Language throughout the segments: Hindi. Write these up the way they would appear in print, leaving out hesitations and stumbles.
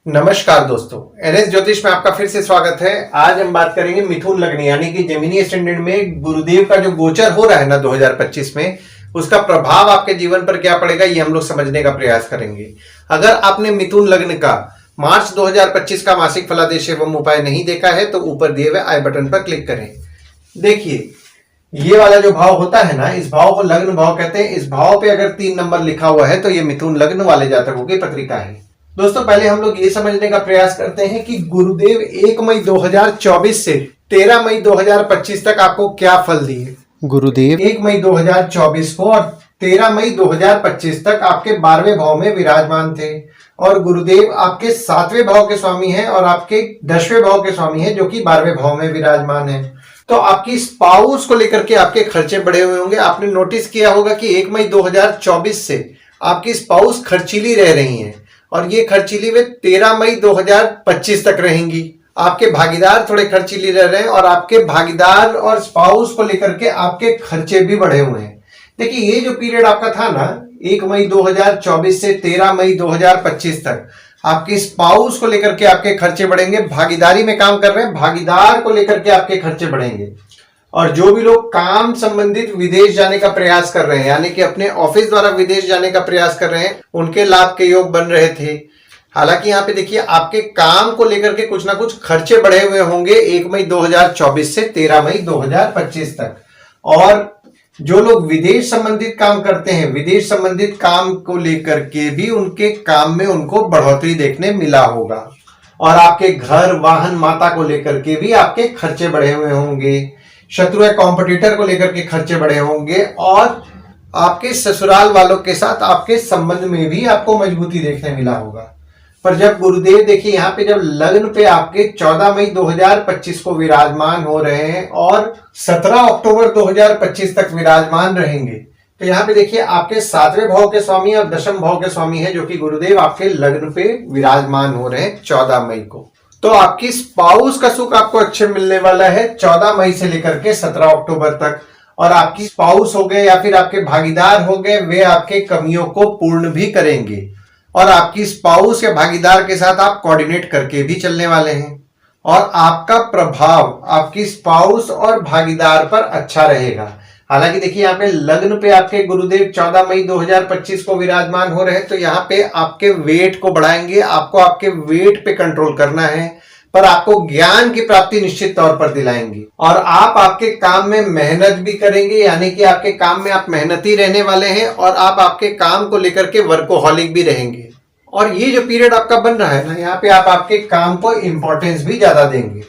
नमस्कार दोस्तों, एनएस ज्योतिष में आपका फिर से स्वागत है। आज हम बात करेंगे मिथुन लग्न यानी कि जेमिनी स्टैंडर्ड में गुरुदेव का जो गोचर हो रहा है ना 2025 में, उसका प्रभाव आपके जीवन पर क्या पड़ेगा ये हम लोग समझने का प्रयास करेंगे। अगर आपने मिथुन लग्न का मार्च 2025 का मासिक फलादेश एवं उपाय नहीं देखा है तो ऊपर दिए हुए आई बटन पर क्लिक करें। देखिए, ये वाला जो भाव होता है ना, इस भाव को लग्न भाव कहते हैं। इस भाव पे अगर 3 नंबर लिखा हुआ है तो ये मिथुन लग्न वाले जातकों की पत्रिका है। दोस्तों, पहले हम लोग ये समझने का प्रयास करते हैं कि गुरुदेव 1 मई 2024 से 13 मई 2025 तक आपको क्या फल दिए। गुरुदेव 1 मई 2024 को और 13 मई 2025 तक आपके 12वें भाव में विराजमान थे और गुरुदेव आपके 7वें भाव के स्वामी हैं और आपके 10वें भाव के स्वामी हैं जो कि 12वें भाव में विराजमान है। तो आपकी स्पाउस को लेकर के आपके खर्चे बढ़े हुए होंगे। आपने नोटिस किया होगा कि 1 मई 2024 से आपकी स्पाउस खर्चीली रह रही हैं और ये खर्चीली वे 13 मई 2025 तक रहेंगी। आपके भागीदार थोड़े खर्चीली रह रहे हैं और आपके भागीदार और स्पाउस को लेकर के आपके खर्चे भी बढ़े हुए हैं। देखिए, ये जो पीरियड आपका था ना 1 मई 2024 से 13 मई 2025 तक, आपके स्पाउस को लेकर के आपके खर्चे बढ़ेंगे। भागीदारी में काम कर रहे हैं, भागीदार को लेकर के आपके खर्चे बढ़ेंगे। और जो भी लोग काम संबंधित विदेश जाने का प्रयास कर रहे हैं यानी कि अपने ऑफिस द्वारा विदेश जाने का प्रयास कर रहे हैं, उनके लाभ के योग बन रहे थे। हालांकि यहाँ पे देखिए, आपके काम को लेकर के कुछ ना कुछ खर्चे बढ़े हुए होंगे 1 मई 2024 से 13 मई 2025 तक। और जो लोग विदेश संबंधित काम करते हैं, विदेश संबंधित काम को लेकर के भी उनके काम में उनको बढ़ोतरी देखने मिला होगा। और आपके घर वाहन माता को लेकर के भी आपके खर्चे बढ़े हुए होंगे। शत्रु या कॉम्पिटिटर को लेकर के खर्चे बढ़े होंगे और आपके ससुराल वालों के साथ आपके संबंध में भी आपको मजबूती देखने मिला होगा। पर जब गुरुदेव देखिए यहाँ पे जब लग्न पे आपके 14 मई 2025 को विराजमान हो रहे हैं और 17 अक्टूबर 2025 तक विराजमान रहेंगे, तो यहाँ पे देखिए आपके 7वें भाव के स्वामी और 10वें भाव के स्वामी है जो कि गुरुदेव आपके लग्न पे विराजमान हो रहे हैं 14 मई को। तो आपकी स्पाउस का सुख आपको अच्छे मिलने वाला है 14 मई से लेकर के 17 अक्टूबर तक। और आपकी स्पाउस हो गए या फिर आपके भागीदार हो गए, वे आपके कमियों को पूर्ण भी करेंगे और आपकी स्पाउस या भागीदार के साथ आप कोऑर्डिनेट करके भी चलने वाले हैं और आपका प्रभाव आपकी स्पाउस और भागीदार पर अच्छा रहेगा। हालांकि देखिए, यहाँ पे लग्न पे आपके गुरुदेव 14 मई 2025 को विराजमान हो रहे हैं, तो यहाँ पे आपके वेट को बढ़ाएंगे। आपको आपके वेट पे कंट्रोल करना है, पर आपको ज्ञान की प्राप्ति निश्चित तौर पर दिलाएंगे और आप आपके काम में मेहनत भी करेंगे। यानी कि आपके काम में आप मेहनती रहने वाले हैं और आप आपके काम को लेकर के वर्कोहॉलिक भी रहेंगे। और ये जो पीरियड आपका बन रहा है ना, यहाँ पे आप आपके काम को इंपॉर्टेंस भी ज्यादा देंगे।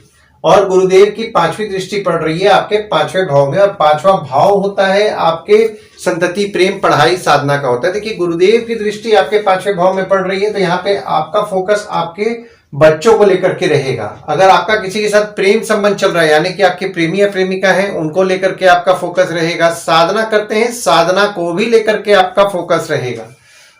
और गुरुदेव की 5वीं दृष्टि पड़ रही है आपके 5वें भाव में और 5वां भाव होता है आपके संतति प्रेम पढ़ाई साधना का होता है। देखिए, गुरुदेव की दृष्टि आपके 5वें भाव में पड़ रही है तो यहाँ पे आपका फोकस आपके बच्चों को लेकर के रहेगा। अगर आपका किसी के साथ प्रेम संबंध चल रहा है यानी कि आपके प्रेमी या प्रेमिका है, उनको लेकर के आपका फोकस रहेगा। साधना करते हैं, साधना को भी लेकर के आपका फोकस रहेगा।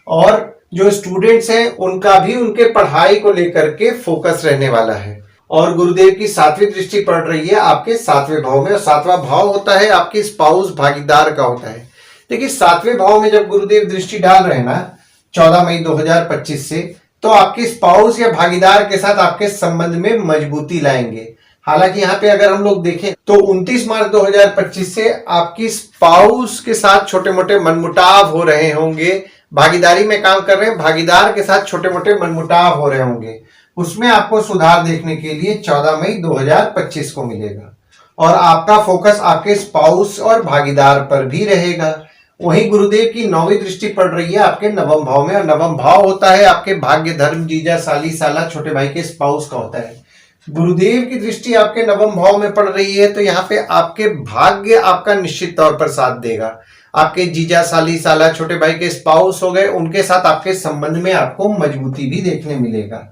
और जो स्टूडेंट्स हैं उनका भी उनके पढ़ाई को लेकर के फोकस रहने वाला है। और गुरुदेव की 7वीं दृष्टि पड़ रही है आपके 7वें भाव में और 7वां भाव होता है आपकी स्पाउस भागीदार का होता है। देखिए, 7वें भाव में जब गुरुदेव दृष्टि डाल रहे हैं ना 14 मई 2025 से, तो आपकी स्पाउस या भागीदार के साथ आपके संबंध में मजबूती लाएंगे। हालांकि यहाँ पे अगर हम लोग देखें तो 29 मार्च 2025 से आपकी स्पाउस के साथ छोटे मोटे मनमुटाव हो रहे होंगे। भागीदारी में काम कर रहे हैं, भागीदार के साथ छोटे मोटे मनमुटाव हो रहे होंगे, उसमें आपको सुधार देखने के लिए 14 मई 2025 को मिलेगा। और आपका फोकस आपके स्पाउस और भागीदार पर भी रहेगा। वहीं गुरुदेव की 9वीं दृष्टि पड़ रही है आपके 9वें भाव में और 9वां भाव होता है आपके भाग्य धर्म जीजा साली साला छोटे भाई के स्पाउस का होता है। गुरुदेव की दृष्टि आपके 9वें भाव में पड़ रही है तो यहाँ पे आपके भाग्य आपका निश्चित तौर पर साथ देगा। आपके जीजा साली साला छोटे भाई के स्पाउस हो गए, उनके साथ आपके संबंध में आपको मजबूती भी देखने मिलेगा।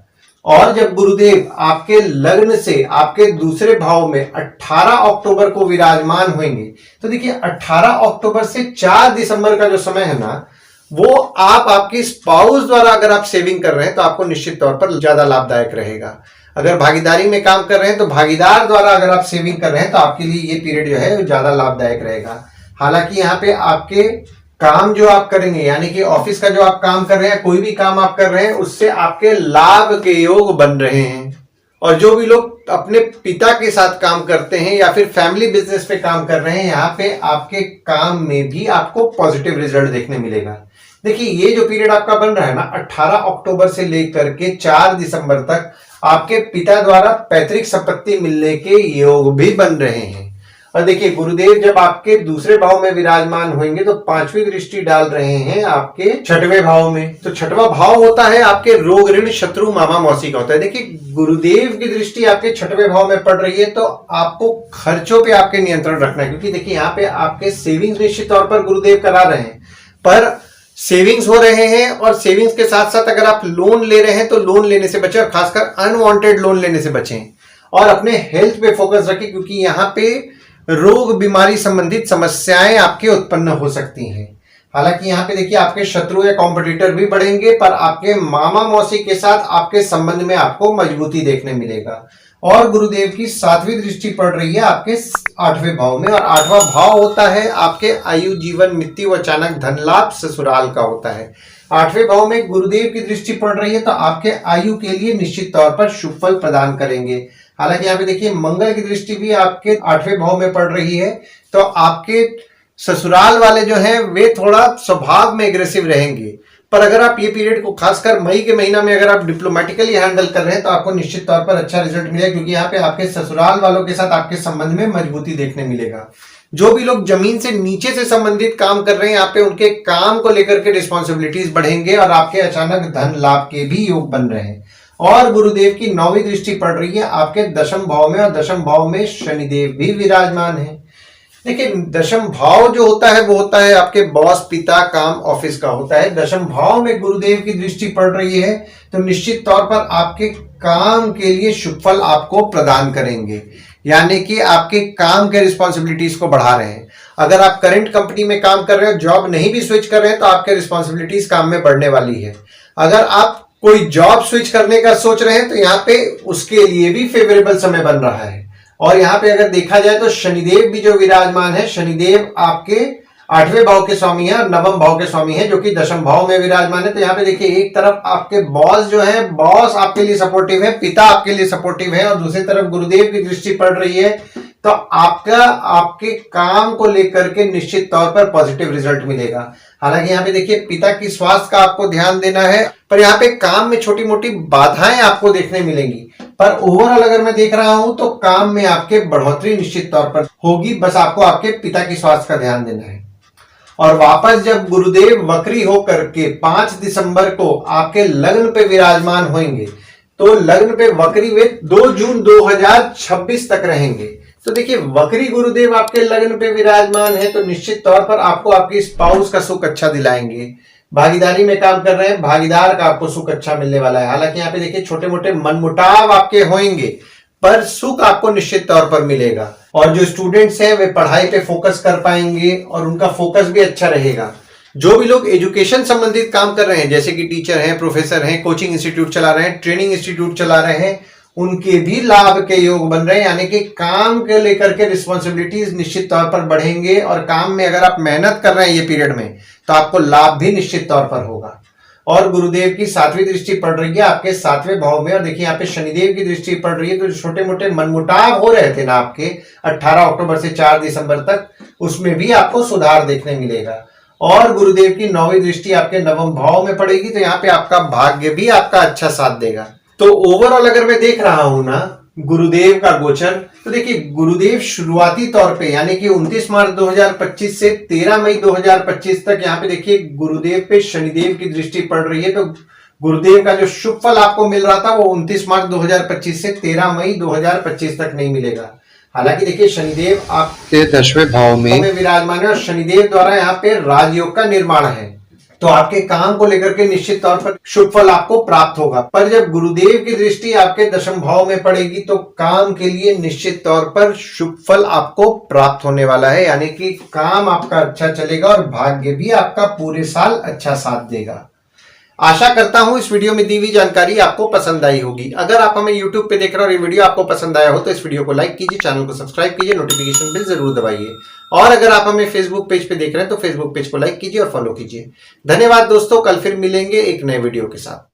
और जब गुरुदेव आपके लग्न से आपके दूसरे भाव में 18 अक्टूबर को विराजमान होंगे, तो देखिए 18 अक्टूबर से 4 दिसंबर का जो समय है ना, वो आप आपकी स्पाउस द्वारा अगर आप सेविंग कर रहे हैं तो आपको निश्चित तौर पर ज्यादा लाभदायक रहेगा। अगर भागीदारी में काम कर रहे हैं तो भागीदार द्वारा अगर आप सेविंग कर रहे हैं तो आपके लिए ये पीरियड जो है ज्यादा लाभदायक रहेगा। हालांकि यहाँ पे आपके काम जो आप करेंगे यानी कि ऑफिस का जो आप काम कर रहे हैं, कोई भी काम आप कर रहे हैं, उससे आपके लाभ के योग बन रहे हैं। और जो भी लोग अपने पिता के साथ काम करते हैं या फिर फैमिली बिजनेस पे काम कर रहे हैं, यहाँ पे आपके काम में भी आपको पॉजिटिव रिजल्ट देखने मिलेगा। देखिए ये जो पीरियड आपका बन रहा है ना, 18 अक्टूबर से लेकर के 4 दिसंबर तक आपके पिता द्वारा पैतृक संपत्ति मिलने के योग भी बन रहे हैं। और देखिए गुरुदेव जब आपके दूसरे भाव में विराजमान होंगे तो 5वीं दृष्टि डाल रहे हैं आपके 6वें भाव में। तो 6वां भाव होता है आपके रोग ऋण शत्रु मामा मौसी का होता है। देखिए गुरुदेव की दृष्टि आपके 6वें भाव में पड़ रही है तो आपको खर्चों पे आपके नियंत्रण रखना है, क्योंकि देखिए यहाँ पे आपके सेविंग्स निश्चित तौर पर गुरुदेव करा रहे हैं, पर सेविंग्स हो रहे हैं और सेविंग्स के साथ साथ अगर आप लोन ले रहे हैं तो लोन लेने से बचें और खासकर अनवांटेड लोन लेने से बचें और अपने हेल्थ पे फोकस रखें, क्योंकि यहाँ पे रोग बीमारी संबंधित समस्याएं आपके उत्पन्न हो सकती हैं। हालांकि यहाँ पे देखिए आपके शत्रु या कॉम्पिटिटर भी बढ़ेंगे, पर आपके मामा मौसी के साथ आपके संबंध में आपको मजबूती देखने मिलेगा। और गुरुदेव की 7वीं दृष्टि पड़ रही है आपके 8वें भाव में, और 8वां भाव होता है आपके आयु जीवन मृत्यु अचानक धन लाभ ससुराल का होता है। 8वें भाव में गुरुदेव की दृष्टि पड़ रही है तो आपके आयु के लिए निश्चित तौर पर शुभ फल प्रदान करेंगे। हालांकि यहाँ पे देखिए मंगल की दृष्टि भी आपके 8वें भाव में पड़ रही है, तो आपके ससुराल वाले जो हैं वे थोड़ा स्वभाव में एग्रेसिव रहेंगे। पर अगर आप ये पीरियड को खासकर मई के महीना में अगर आप डिप्लोमेटिकली हैंडल कर रहे हैं तो आपको निश्चित तौर पर अच्छा रिजल्ट मिलेगा, क्योंकि यहाँ पे आपके ससुराल वालों के साथ आपके संबंध में मजबूती देखने मिलेगा। जो भी लोग जमीन से नीचे से संबंधित काम कर रहे हैं, यहाँ पे उनके काम को लेकर के रिस्पॉन्सिबिलिटीज बढ़ेंगे और आपके अचानक धन लाभ के भी योग बन रहे हैं। और गुरुदेव की 9वीं दृष्टि पड़ रही है आपके 10वें भाव में, और 10वें भाव में शनिदेव भी विराजमान है। देखिए 10वां भाव जो होता है वो होता है आपके बॉस पिता काम ऑफिस का होता है। 10वां भाव में गुरुदेव की दृष्टि पड़ रही है तो निश्चित तौर पर आपके काम के लिए शुभ फल आपको प्रदान करेंगे, यानी कि आपके काम के रिस्पॉन्सिबिलिटीज को बढ़ा रहे हैं। अगर आप करंट कंपनी में काम कर रहे हो, जॉब नहीं भी स्विच कर रहे हैं, तो आपके रिस्पॉन्सिबिलिटीज काम में बढ़ने वाली है। अगर आप कोई जॉब स्विच करने का सोच रहे हैं तो यहाँ पे उसके लिए भी फेवरेबल समय बन रहा है। और यहाँ पे अगर देखा जाए तो शनिदेव भी जो विराजमान है, शनिदेव आपके 8वें भाव के स्वामी है और 9वें भाव के स्वामी है, जो कि 10वें भाव में विराजमान है। तो यहाँ पे देखिए एक तरफ आपके बॉस जो है, बॉस आपके लिए सपोर्टिव है, पिता आपके लिए सपोर्टिव है, और दूसरी तरफ गुरुदेव की दृष्टि पड़ रही है तो आपका आपके काम को लेकर के निश्चित तौर पर पॉजिटिव रिजल्ट मिलेगा। हालांकि यहाँ पे देखिए पिता की स्वास्थ्य का आपको ध्यान देना है, पर यहाँ पे काम में छोटी मोटी बाधाएं आपको देखने मिलेंगी, पर ओवरऑल अगर मैं देख रहा हूं तो काम में आपके बढ़ोतरी निश्चित तौर पर होगी। बस आपको आपके पिता की स्वास्थ्य का ध्यान देना है। और वापस जब गुरुदेव वक्री होकर के 5 दिसंबर को आपके लग्न पे विराजमान होंगे, तो लग्न पे वक्री वे 2 जून 2026 तक रहेंगे। तो देखिए वक्री गुरुदेव आपके लग्न पे विराजमान है तो निश्चित तौर पर आपको आपकी स्पाउस का सुख अच्छा दिलाएंगे। भागीदारी में काम कर रहे हैं, भागीदार का आपको सुख अच्छा मिलने वाला है। हालांकि यहाँ पे देखिए छोटे मोटे मनमुटाव आपके होंगे, पर सुख आपको निश्चित तौर पर मिलेगा। और जो स्टूडेंट्स हैं वे पढ़ाई पे फोकस कर पाएंगे और उनका फोकस भी अच्छा रहेगा। जो भी लोग एजुकेशन संबंधित काम कर रहे हैं, जैसे कि टीचर हैं, प्रोफेसर हैं, कोचिंग इंस्टीट्यूट चला रहे हैं, ट्रेनिंग इंस्टीट्यूट चला रहे हैं, उनके भी लाभ के योग बन रहे हैं, यानी कि काम के लेकर के रिस्पॉन्सिबिलिटीज निश्चित तौर पर बढ़ेंगे। और काम में अगर आप मेहनत कर रहे हैं ये पीरियड में तो आपको लाभ भी निश्चित तौर पर होगा। और गुरुदेव की 7वीं दृष्टि पड़ रही है आपके 7वें भाव में, और देखिए यहाँ पे शनिदेव की दृष्टि पड़ रही है। तो छोटे मोटे मनमुटाव हो रहे थे ना आपके 18 अक्टूबर से 4 दिसंबर तक, उसमें भी आपको सुधार देखने मिलेगा। और गुरुदेव की 9वीं दृष्टि आपके 9वें भाव में पड़ेगी तो यहाँ पे आपका भाग्य भी आपका अच्छा साथ देगा। तो ओवरऑल अगर मैं देख रहा हूं ना गुरुदेव का गोचर, तो देखिए गुरुदेव शुरुआती तौर पे यानी कि 29 मार्च 2025 से 13 मई 2025 तक यहाँ पे देखिए गुरुदेव पे शनिदेव की दृष्टि पड़ रही है। तो गुरुदेव का जो शुभ फल आपको मिल रहा था वो 29 मार्च 2025 से 13 मई 2025 तक नहीं मिलेगा। हालांकि देखिए शनिदेव आपके 10वें भाव में विराजमान है और शनिदेव द्वारा यहाँ पे राजयोग का निर्माण है, तो आपके काम को लेकर के निश्चित तौर पर शुभ फल आपको प्राप्त होगा। पर जब गुरुदेव की दृष्टि आपके 10वें भाव में पड़ेगी तो काम के लिए निश्चित तौर पर शुभ फल आपको प्राप्त होने वाला है, यानी कि काम आपका अच्छा चलेगा और भाग्य भी आपका पूरे साल अच्छा साथ देगा। आशा करता हूं इस वीडियो में दी हुई जानकारी आपको पसंद आई होगी। अगर आप हमें YouTube पे देख रहे हो और ये वीडियो आपको पसंद आया हो तो इस वीडियो को लाइक कीजिए, चैनल को सब्सक्राइब कीजिए, नोटिफिकेशन बिल जरूर दबाइए। और अगर आप हमें Facebook पेज पे देख रहे हैं तो Facebook पेज को लाइक कीजिए और फॉलो कीजिए। धन्यवाद दोस्तों, कल फिर मिलेंगे एक नए वीडियो के साथ।